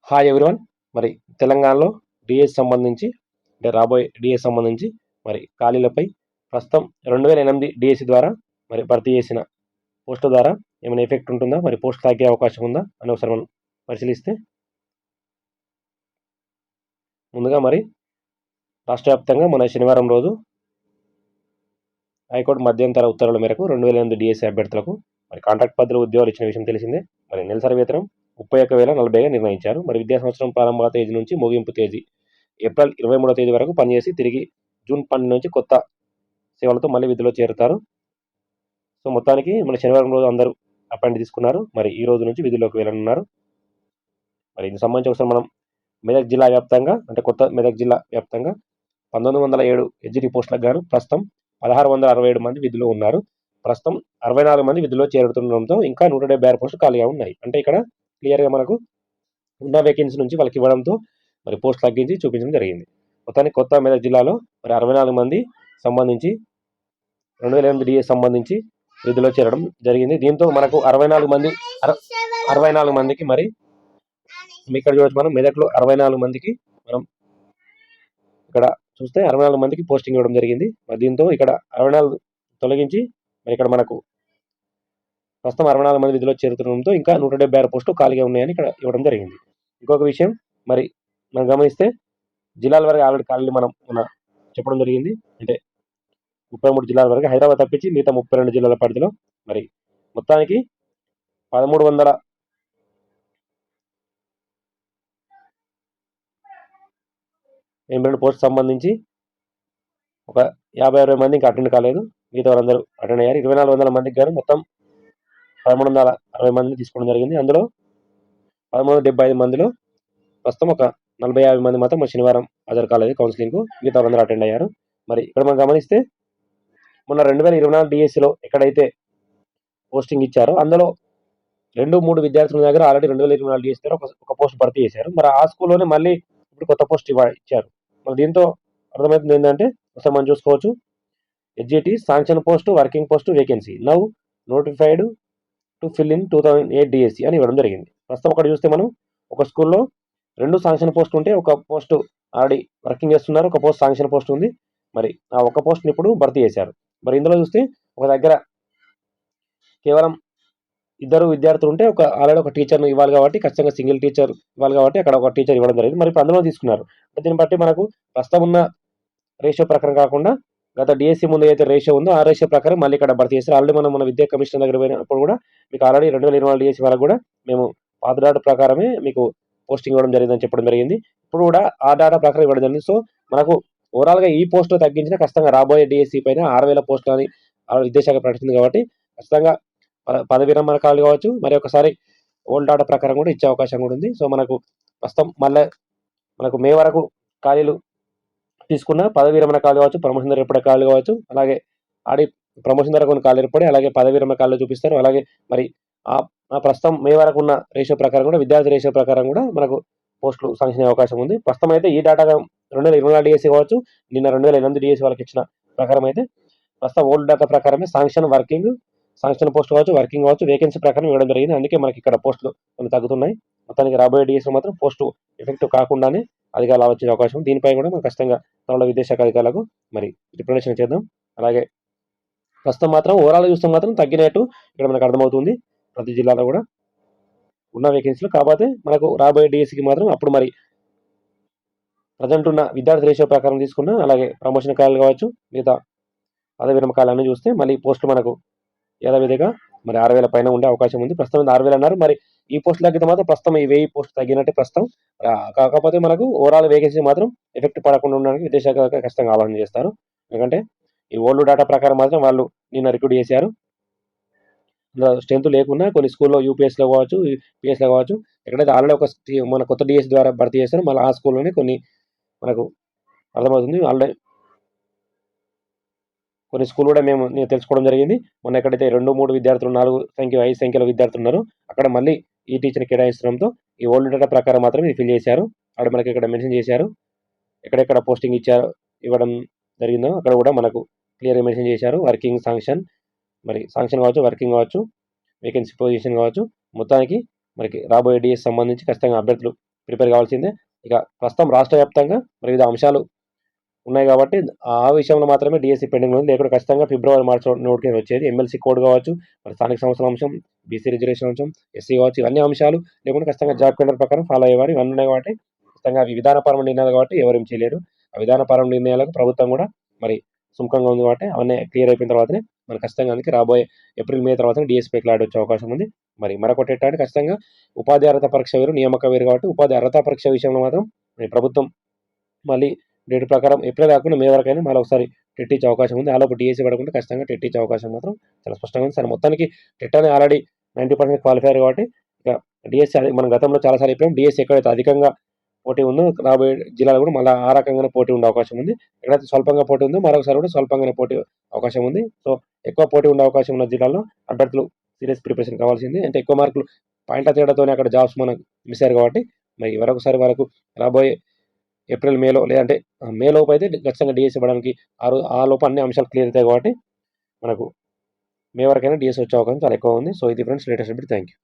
Hi everyone. మరి తెలంగాణలో DS సంబంధించి అంటే రాబోయే డిఎస్ సంబంధించి మరి ఖాళీలపై ప్రస్తుతం 2008 డిఎస్సి ద్వారా మరి భర్తీ చేసిన పోస్టుల ద్వారా ఏమైనా ఎఫెక్ట్ ఉంటుందా, మరి పోస్ట్ తగ్గే అవకాశం ఉందా అని ఒకసారి మనం పరిశీలిస్తే, ముందుగా మరి రాష్ట్ర వ్యాప్తంగా మన శనివారం రోజు హైకోర్టు మధ్యంతర ఉత్తర్వుల మేరకు 2008 డిఎస్సి అభ్యర్థులకు మరి కాంట్రాక్ట్ పద్ధతిలో ఉద్యోగాలు ఇచ్చిన విషయం తెలిసిందే. మరి నెలసరి వేతనం 31,040గా నిర్ణయించారు. మరి విద్యా సంవత్సరం ప్రారంభ తేదీ నుంచి ముగింపు తేదీ ఏప్రిల్ 23వ తేదీ వరకు పనిచేసి తిరిగి జూన్ 12 నుంచి కొత్త సేవలతో మళ్ళీ విధుల్లో చేరుతారు. సో మొత్తానికి మన శనివారం రోజు అందరూ అపాయింట్ తీసుకున్నారు. మరి ఈ రోజు నుంచి విధుల్లోకి వెళ్ళనున్నారు. మరి దీనికి సంబంధించి ఒకసారి మనం మెదక్ జిల్లా వ్యాప్తంగా అంటే కొత్త మెదక్ జిల్లా వ్యాప్తంగా 1907 హెచ్జిటి పోస్టులకు గాను ప్రస్తుతం 1667 మంది విధుల్లో ఉన్నారు. ప్రస్తుతం 64 మంది విధుల్లో చేరుతుండడంతో ఇంకా 176 పోస్టులు ఖాళీగా ఉన్నాయి. అంటే ఇక్కడ క్లియర్గా మనకు ఉన్న వేకెన్సీ నుంచి వాళ్ళకి ఇవ్వడంతో మరి పోస్ట్ తగ్గించి చూపించడం జరిగింది. మొత్తానికి కొత్త మెదక్ జిల్లాలో మరి 64 మంది సంబంధించి 2008 డిఎస్ సంబంధించి విధుల్లో చేరడం జరిగింది. దీంతో మనకు 64 మందికి మరి ఇక్కడ చూడొచ్చు, మనం మెదక్లో 64 మందికి మనం ఇక్కడ చూస్తే 64 మందికి పోస్టింగ్ ఇవ్వడం జరిగింది. మరి దీంతో ఇక్కడ 64 తొలగించి మరి ఇక్కడ మనకు ప్రస్తుతం 64 మంది విధుల్లో చేరుతుండడంతో ఇంకా 176 పోస్టులు ఖాళీగా ఉన్నాయని ఇక్కడ ఇవ్వడం జరిగింది. ఇంకొక విషయం, మరి మనం గమనిస్తే జిల్లాల వరకు ఆల్రెడీ ఖాళీలు మనం చెప్పడం జరిగింది. అంటే 33 జిల్లాల వరకు, హైదరాబాద్ తప్పించి మిగతా 32 జిల్లాల పరిధిలో మరి మొత్తానికి 1382 పోస్ట్ సంబంధించి ఒక 50-60 మంది ఇంకా అటెండ్ కాలేదు. మిగతా వాళ్ళందరూ అటెండ్ అయ్యారు. 2400 మందికి గాను మొత్తం 1360 మందిని తీసుకోవడం జరిగింది. అందులో 1375 మందిలో ప్రస్తుతం ఒక 40-50 మంది మాత్రం శనివారం హాజరు కాలేదు కౌన్సిలింగ్కు. మిగతా వాళ్ళందరూ అటెండ్ అయ్యారు. మరి ఇక్కడ మనం గమనిస్తే మొన్న 2024 డిఎస్సిలో ఎక్కడైతే పోస్టింగ్ ఇచ్చారో అందులో 2-3 విద్యార్థుల దగ్గర ఆల్రెడీ 2024 డిఎస్సి దగ్గర ఒక పోస్ట్ భర్తీ చేశారు. మరి ఆ స్కూల్లోనే మళ్ళీ ఇప్పుడు కొత్త పోస్ట్ ఇచ్చారు. మరి దీంతో అర్థమవుతుంది ఏంటంటే ఒకసారి మనం చూసుకోవచ్చు, HGT sanction post, working post, vacancy now notified to fill in 2008 DSC అని ఇవ్వడం జరిగింది. ప్రస్తుతం ఒకటి చూస్తే మనం ఒక స్కూల్లో 2 శాంక్షన్ పోస్ట్ ఉంటే ఒక పోస్ట్ ఆల్రెడీ వర్కింగ్ చేస్తున్నారు, ఒక పోస్ట్ శాంక్షన్ పోస్ట్ ఉంది. మరి ఆ ఒక పోస్ట్ని ఇప్పుడు భర్తీ చేశారు. మరి ఇందులో చూస్తే ఒక దగ్గర కేవలం 2 విద్యార్థులు ఉంటే ఆల్రెడీ ఒక టీచర్ను ఇవ్వాలి కాబట్టి ఖచ్చితంగా సింగిల్ టీచర్ ఇవ్వాలి కాబట్టి అక్కడ ఒక టీచర్ ఇవ్వడం జరిగింది. మరి ఇప్పుడు అందులో తీసుకున్నారు. దీన్ని బట్టి మనకు ప్రస్తుతం ఉన్న రేషియో ప్రకారం కాకుండా గత డిఎస్సి ముందు ఏదైతే రేషియో ఉందో ఆ రేషియో ప్రకారం మళ్ళీ ఇక్కడ భర్తీ చేస్తారు. ఆల్రెడీ మనం మన విద్యా కమిషన్ దగ్గర పోయినప్పుడు కూడా మీకు ఆల్రెడీ 2024 డిఎస్సి వరకు కూడా మేము పాత డేటా ప్రకారమే మీకు పోస్టింగ్ ఇవ్వడం జరిగిందని చెప్పడం జరిగింది. ఇప్పుడు కూడా ఆ డేటా ప్రకారం ఇవ్వడం జరిగింది. సో మనకు ఓవరాల్గా ఈ పోస్టులు తగ్గించిన ఖచ్చితంగా రాబోయే డిఎస్సి పైన 6000 పోస్టులు అని విద్యాశాఖ ప్రకటించింది కాబట్టి ఖచ్చితంగా పదవి విరమణ ఖాళీ కావచ్చు, మరి ఒకసారి ఓల్డ్ డేటా ప్రకారం కూడా ఇచ్చే అవకాశం కూడా ఉంది. సో మనకు ప్రస్తుతం మళ్ళీ మనకు మే వరకు ఖాళీలు తీసుకున్న పదవి విరమణ ఖాళీ కావచ్చు, ప్రమోషన్ ధర ఏర్పడే ఖాళీ కావచ్చు, అలాగే ఆడి ప్రమోషన్ ధర కొన్ని ఖాళీ ఏర్పడి అలాగే పదవి విరమణ ఖాళీలు చూపిస్తారు. అలాగే మరి ఆ ప్రస్తుతం మే వరకు ఉన్న రేషియో ప్రకారం కూడా విద్యార్థి రేషియో ప్రకారం కూడా మనకు పోస్టులు శాంక్షన్ అయ్యే అవకాశం ఉంది. ప్రస్తుతం అయితే ఈ డేటా 2024 డిఎస్సి కావచ్చు, నిన్న 2008 డిఎస్సి వాళ్ళకి ఇచ్చిన ప్రకారం అయితే ప్రస్తుతం ఓల్డ్ డేటా ప్రకారమే శాంక్షన్ పోస్ట్ కావచ్చు, వర్కింగ్ కావచ్చు, వేకెన్సీ ప్రకారం ఇవ్వడం జరిగింది. అందుకే మనకి ఇక్కడ పోస్టులు కొన్ని తగ్గుతున్నాయి. మొత్తానికి రాబోయే డిఎస్సి మాత్రం పోస్టు ఎఫెక్టివ్ కాకుండానే అధికారులు వచ్చే అవకాశం. దీనిపై కూడా మనం ఖచ్చితంగా త్వరలో విద్యాశాఖ అధికారులకు మరి రిప్రజెంటేషన్ చేద్దాం. అలాగే ప్రస్తుతం మాత్రం ఓవరాల్ చూస్తే మాత్రం తగ్గినట్టు ఇక్కడ మనకు అర్థమవుతుంది. ప్రతి జిల్లాలో కూడా ఉన్న వేకెన్సీలు. కాకపోతే మనకు రాబోయే డిఎస్సికి మాత్రం అప్పుడు మరి ప్రజెంట్ ఉన్న విద్యార్థి రేషియో ప్రకారం తీసుకున్న అలాగే ప్రమోషన్ ఖాళీలు కావచ్చు, మిగతా పదవి విరమణ ఖాళీలన్నీ చూస్తే మళ్ళీ పోస్టులు మనకు యథావిధిగా మరి 6000 పైన ఉండే అవకాశం ఉంది. ప్రస్తుతం 6000 అన్నారు. మరి ఈ పోస్టులు తగ్గితే మాత్రం ప్రస్తుతం ఈ 1000 పోస్టులు తగ్గినట్టే ప్రస్తుతం. కాకపోతే మనకు ఓవరాల్ వేకెన్సీ మాత్రం ఎఫెక్ట్ పడకుండా ఉండడానికి విద్యాశాఖ ఖచ్చితంగా ఆలోచన చేస్తారు. ఎందుకంటే ఈ ఓల్డ్ డేటా ప్రకారం మాత్రం వాళ్ళు నిన్న రిక్రూట్ చేశారు. స్ట్రెంత్ లేకుండా కొన్ని స్కూల్లో యూపీఎస్లో కావచ్చు, పిఎస్లో కావచ్చు, ఎక్కడైతే ఆల్రెడీ మన కొత్త డిఎస్ ద్వారా భర్తీ చేస్తారో మళ్ళీ ఆ స్కూల్లోనే కొన్ని మనకు అర్థమవుతుంది. ఆల్రెడీ కొన్ని స్కూల్ కూడా నేను తెలుసుకోవడం జరిగింది. మొన్న ఎక్కడైతే 2-3 విద్యార్థులు 5 సంఖ్యలో విద్యార్థులు ఉన్నారో అక్కడ మళ్ళీ ఈ టీచర్ని కేటాయించడంతో ఈ ఓల్డ్ డేటా ప్రకారం మాత్రమే ఇది ఫిల్ చేశారు. అక్కడ మనకి ఇక్కడ మెన్షన్ చేశారు. ఎక్కడెక్కడ పోస్టింగ్ ఇవ్వడం జరిగిందో అక్కడ కూడా మనకు క్లియర్గా మెన్షన్ చేశారు. వర్కింగ్ శాంక్షన్, మరి శాంక్షన్ కావచ్చు, వర్కింగ్ కావచ్చు, వేకెన్సీ పొజిషన్ కావచ్చు. మొత్తానికి మనకి రాబోయే డిఎస్ సంబంధించి ఖచ్చితంగా అభ్యర్థులు ప్రిపేర్ కావాల్సిందే. ఇక ప్రస్తుతం రాష్ట్ర వ్యాప్తంగా మరి వివిధ అంశాలు ఉన్నాయి కాబట్టి ఆ విషయంలో మాత్రమే డిఎస్సి పెండింగ్ ఉంది. లేకుంటే ఖచ్చితంగా ఫిబ్రవరి, మార్చి నోటిఫికేషన్ వచ్చేది. ఎమ్మెల్సీ కోడ్ కావచ్చు, మరి స్థానిక సంస్థల అంశం, బీసీ రిజర్వేషన్ అంశం, ఎస్సీ కావచ్చు, ఇవన్నీ అంశాలు లేకుంటే ఖచ్చితంగా జాబ్ క్యాలెండర్ ప్రకారం ఫాలో అయ్యేవారు. ఇవన్నీ ఉన్నాయి కాబట్టి ఖచ్చితంగా అవి విధానపరమైన నిర్ణయాలు కాబట్టి ఎవరేం చేయలేరు. ఆ విధానపరమైన నిర్ణయాలకు ప్రభుత్వం కూడా మరి సుముఖంగా ఉంది కాబట్టి అవన్నీ క్లియర్ అయిపోయిన తర్వాతనే మరి ఖచ్చితంగా అందుకే రాబోయే ఏప్రిల్, మే తర్వాత డిఎస్పీ క్లారిటీ వచ్చే అవకాశం ఉంది. మరి మరొకటి ఏంటంటే ఖచ్చితంగా ఉపాధి అర్హత పరీక్ష వేరు, నియామక వేరు కాబట్టి ఉపాధి అర్హత పరీక్ష విషయంలో మాత్రం మరి ప్రభుత్వం మళ్ళీ డేట్ ప్రకారం ఏప్రిల్ కాకుండా మే వరకైనా మళ్ళీ ఒకసారి టెట్ ఇచ్చే అవకాశం ఉంది. ఆలోపు డిఎస్సీ పడకుండా ఖచ్చితంగా టెట్ ఇచ్చే అవకాశం మాత్రం చాలా స్పష్టంగా ఉంది. సరే మొత్తానికి టెట్ అనేది ఆల్రెడీ 90% క్వాలిఫైర్ కాబట్టి ఇక డిఎస్సీ అది మనం గతంలో చాలాసార్లు చెప్పాం. డిఎస్సీ ఎక్కడైతే అధికంగా పోటీ ఉందో రాబోయే జిల్లాలో కూడా మళ్ళీ ఆ రకంగానే పోటీ ఉండే అవకాశం ఉంది. ఎక్కడైతే స్వల్పంగా పోటీ ఉందో మరొకసారి కూడా స్వల్పంగానే పోటీ అవకాశం ఉంది. సో ఎక్కువ పోటీ ఉండే అవకాశం ఉన్న జిల్లాల్లో అభ్యర్థులు సీరియస్ ప్రిపరేషన్ కావాల్సింది. అంటే ఎక్కువ మార్కులు పాయింట్ల తేడాతోనే అక్కడ జాబ్స్ మనం మిస్ అయ్యారు కాబట్టి మరి మరొకసారి వరకు రాబోయే ఏప్రిల్, మేలో లేదంటే మే లోపు అయితే ఖచ్చితంగా డిఎస్సి ఇవ్వడానికి ఆ లోపు అన్ని అంశాలు క్లియర్ అవుతాయి కాబట్టి మనకు మే వరకైనా డిఎస్సి వచ్చే అవకాశం చాలా ఎక్కువ ఉంది. సో ఇది friends latest update. Thank you.